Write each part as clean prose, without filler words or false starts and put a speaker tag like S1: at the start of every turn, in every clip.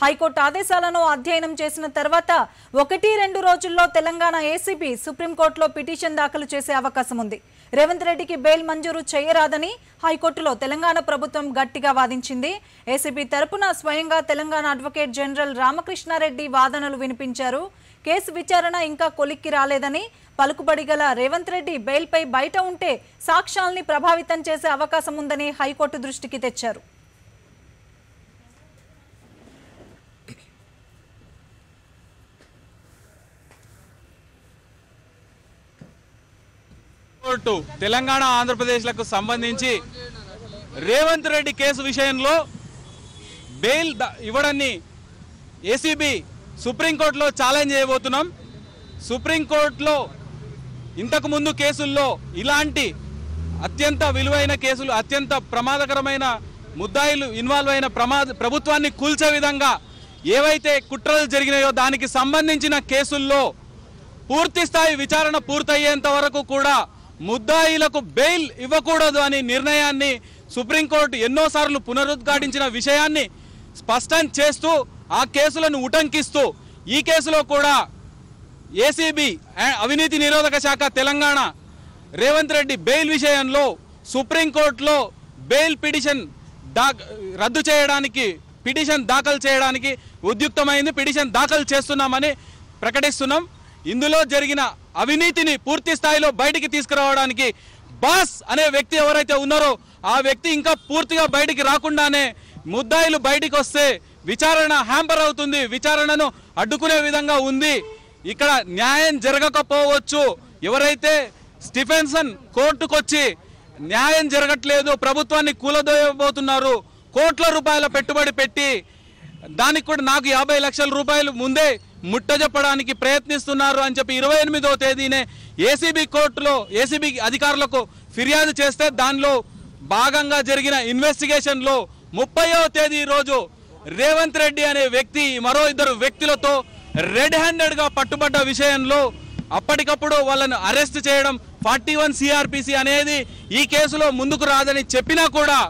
S1: High court ఆదేశాలను అధ్యయనం చేసిన తర్వాత 1-2 రోజుల్లో తెలంగాణ ఏసీబీ సుప్రీంకోర్టులో పిటిషన్ దాఖలు చేసే అవకాశం ఉంది. రేవంత్ రెడ్డికి బెయిల్ మంజూరు చేయరాదని హైకోర్టులో తెలంగాణ ప్రభుత్వం గట్టిగా వాదించింది. ఏసీబీ తరపున స్వయంగా తెలంగాణ అడ్వకేట్ జనరల్ రామకృష్ణారెడ్డి వాదనలు వినిపించారు. కేసు విచారణ ఇంకా కొలిక్కి రాలేదని, పలుకుబడి గల రేవంత్ రెడ్డి బెయిల్పై బయట ఉంటే సాక్ష్యాల్ని ప్రభావితం చేసే అవకాశం ఉందని హైకోర్టు దృష్టికి తెచ్చారు.
S2: తెలంగాణ ఆంధ్రప్రదేశ్లకు సంబంధించి రేవంత్ రెడ్డి కేసు విషయంలో బెయిల్ ఇవ్వడాన్ని ఏసీబీ సుప్రీంకోర్టులో ఛాలెంజ్ చేయబోతున్నాం. సుప్రీంకోర్టులో ఇంతకు ముందు కేసుల్లో ఇలాంటి అత్యంత విలువైన కేసులు, అత్యంత ప్రమాదకరమైన ముద్దాయిలు ఇన్వాల్వ్ అయిన ప్రభుత్వాన్ని కూల్చే విధంగా ఏవైతే కుట్రలు జరిగినాయో దానికి సంబంధించిన కేసుల్లో పూర్తి స్థాయి విచారణ పూర్తయ్యేంత వరకు కూడా ముద్దాయిలకు బెయిల్ ఇవ్వకూడదు అని నిర్ణయాన్ని సుప్రీంకోర్టు ఎన్నోసార్లు పునరుద్ఘాటించిన విషయాన్ని స్పష్టం చేస్తూ ఆ కేసులను ఉటంకిస్తూ ఈ కేసులో కూడా ఏసీబీ అవినీతి నిరోధక శాఖ తెలంగాణ రేవంత్ రెడ్డి బెయిల్ విషయంలో సుప్రీంకోర్టులో బెయిల్ పిటిషన్ రద్దు చేయడానికి పిటిషన్ దాఖలు చేయడానికి ఉద్యుక్తమైంది. పిటిషన్ దాఖలు చేస్తున్నామని ప్రకటిస్తున్నాం. ఇందులో జరిగిన అవినీతిని పూర్తి స్థాయిలో బయటికి తీసుకురావడానికి బాస్ అనే వ్యక్తి ఎవరైతే ఉన్నారో ఆ వ్యక్తి ఇంకా పూర్తిగా బయటికి రాకుండానే ముద్దాయిలు బయటికి వస్తే విచారణ హ్యాంపర్ అవుతుంది, విచారణను అడ్డుకునే విధంగా ఉంది. ఇక్కడ న్యాయం జరగకపోవచ్చు. ఎవరైతే స్టీఫెన్సన్ కోర్టుకొచ్చి న్యాయం జరగట్లేదు, ప్రభుత్వాన్ని కూలదోయబోతున్నారు, కోట్ల రూపాయల పెట్టుబడి పెట్టి దానికి కూడా నాకు 50 లక్షల రూపాయలు ముందే ముట్టజెప్పడానికి ప్రయత్నిస్తున్నారు అని చెప్పి 28వ తేదీనే ఏసీబీ కోర్టులో ఏసీబీ అధికారులకు ఫిర్యాదు చేస్తే దానిలో భాగంగా జరిగిన ఇన్వెస్టిగేషన్లో 30వ తేదీ రోజు రేవంత్ రెడ్డి అనే వ్యక్తి మరో 2 వ్యక్తులతో రెడ్ హ్యాండెడ్గా పట్టుబడ్డ విషయంలో అప్పటికప్పుడు వాళ్ళను అరెస్ట్ చేయడం 41 సిఆర్పిసి అనేది ఈ కేసులో ముందుకు రాదని చెప్పినా కూడా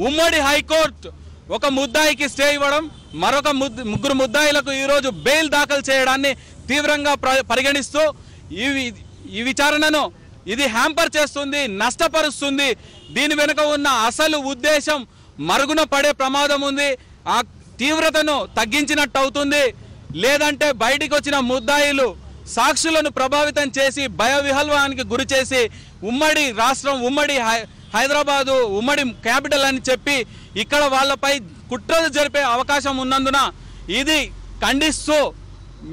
S2: ఉమ్మడి హైకోర్టు ఒక ముద్దాయికి స్టే ఇవ్వడం, మరొక ముగ్గురు ముద్దాయిలకు ఈరోజు బెయిల్ దాఖలు చేయడాన్ని తీవ్రంగా పరిగణిస్తూ ఈ విచారణను ఇది హ్యాంపర్ చేస్తుంది, నష్టపరుస్తుంది. దీని వెనుక ఉన్న అసలు ఉద్దేశం మరుగున పడే ప్రమాదం ఉంది. ఆ తీవ్రతను తగ్గించినట్టు అవుతుంది. లేదంటే బయటికి వచ్చిన ముద్దాయిలు సాక్షులను ప్రభావితం చేసి భయ విహ్వలానికి గురి చేసి ఉమ్మడి రాష్ట్రం, ఉమ్మడి హైదరాబాదు, ఉమ్మడి క్యాపిటల్ అని చెప్పి ఇక్కడ వాళ్ళపై కుట్రలు జరిపే అవకాశం ఉన్నందున ఇది ఖండిస్తూ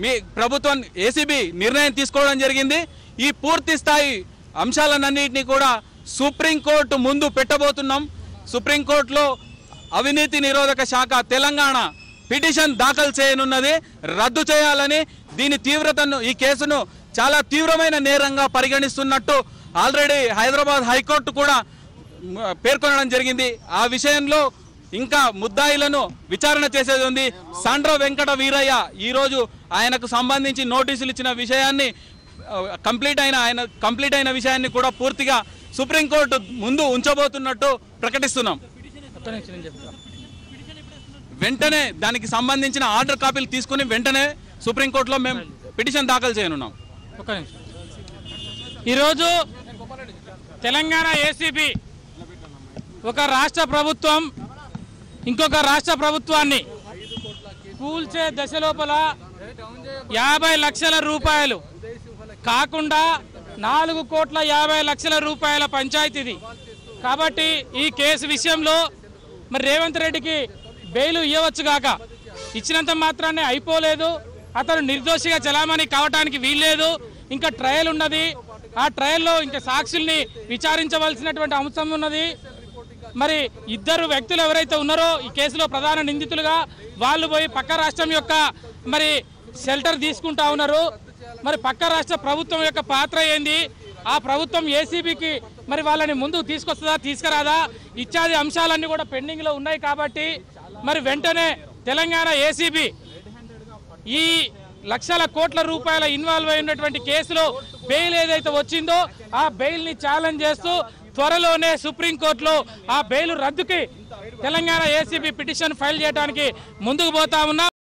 S2: మీ ప్రభుత్వం ఏసీబీ నిర్ణయం తీసుకోవడం జరిగింది. ఈ పూర్తి స్థాయి అంశాలన్నింటినీ కూడా సుప్రీంకోర్టు ముందు పెట్టబోతున్నాం. సుప్రీంకోర్టులో అవినీతి నిరోధక శాఖ తెలంగాణ పిటిషన్ దాఖలు చేయనున్నది. రద్దు చేయాలని, దీని తీవ్రతను, ఈ కేసును చాలా తీవ్రమైన నేరంగా పరిగణిస్తున్నట్టు ఆల్రెడీ హైదరాబాద్ హైకోర్టు కూడా పేర్కొనడం జరిగింది. ఆ విషయంలో ఇంకా ముద్దాయిలను విచారణ చేసేది ఉంది. సాండ్ర వెంకట వీరయ్య ఈరోజు ఆయనకు సంబంధించి నోటీసులు ఇచ్చిన విషయాన్ని కంప్లీట్ అయిన విషయాన్ని కూడా పూర్తిగా సుప్రీంకోర్టు ముందు ఉంచబోతున్నట్టు ప్రకటిస్తున్నాం. వెంటనే దానికి సంబంధించిన ఆర్డర్ కాపీలు తీసుకుని వెంటనే సుప్రీంకోర్టులో మేము పిటిషన్ దాఖలు చేయనున్నాం.
S3: ఈరోజు తెలంగాణ ఏసీబీ ఒక రాష్ట్ర ప్రభుత్వం ఇంకొక రాష్ట్ర ప్రభుత్వాన్ని కూల్చే దశ లోపల 50 లక్షల రూపాయలు కాకుండా 4,50,00,000 రూపాయల పంచాయతీది. కాబట్టి ఈ కేసు విషయంలో మరి రేవంత్ రెడ్డికి బెయిల్ ఇవ్వవచ్చు కాక ఇచ్చినంత మాత్రాన్ని అయిపోలేదు. అతను నిర్దోషిగా చలామణి కావడానికి వీల్లేదు. ఇంకా ట్రయల్ ఉన్నది. ఆ ట్రయల్లో ఇంకా సాక్షుల్ని విచారించవలసినటువంటి అంశం ఉన్నది. మరి 2 వ్యక్తులు ఎవరైతే ఉన్నారో ఈ కేసులో ప్రధాన నిందితులుగా వాళ్ళు పోయి పక్క రాష్ట్రం యొక్క మరి షెల్టర్ తీసుకుంటా ఉన్నారు. మరి పక్క రాష్ట్ర ప్రభుత్వం యొక్క పాత్ర ఏంది, ఆ ప్రభుత్వం ఏసీబీకి మరి వాళ్ళని ముందుకు తీసుకొస్తుందా తీసుకురాదా ఇత్యాది అంశాలన్నీ కూడా పెండింగ్లో ఉన్నాయి. కాబట్టి మరి వెంటనే తెలంగాణ ఏసీబీ ఈ లక్షల కోట్ల రూపాయల ఇన్వాల్వ్ అయినటువంటి కేసులో బెయిల్ ఏదైతే వచ్చిందో ఆ బెయిల్ని ఛాలెంజ్ చేస్తూ త్వరలోనే సుప్రీంకోర్టులో ఆ బెయిల్ రద్దుకి తెలంగాణ ఏసీబీ పిటిషన్ ఫైల్ చేయడానికి ముందుకు పోతా ఉన్నాం.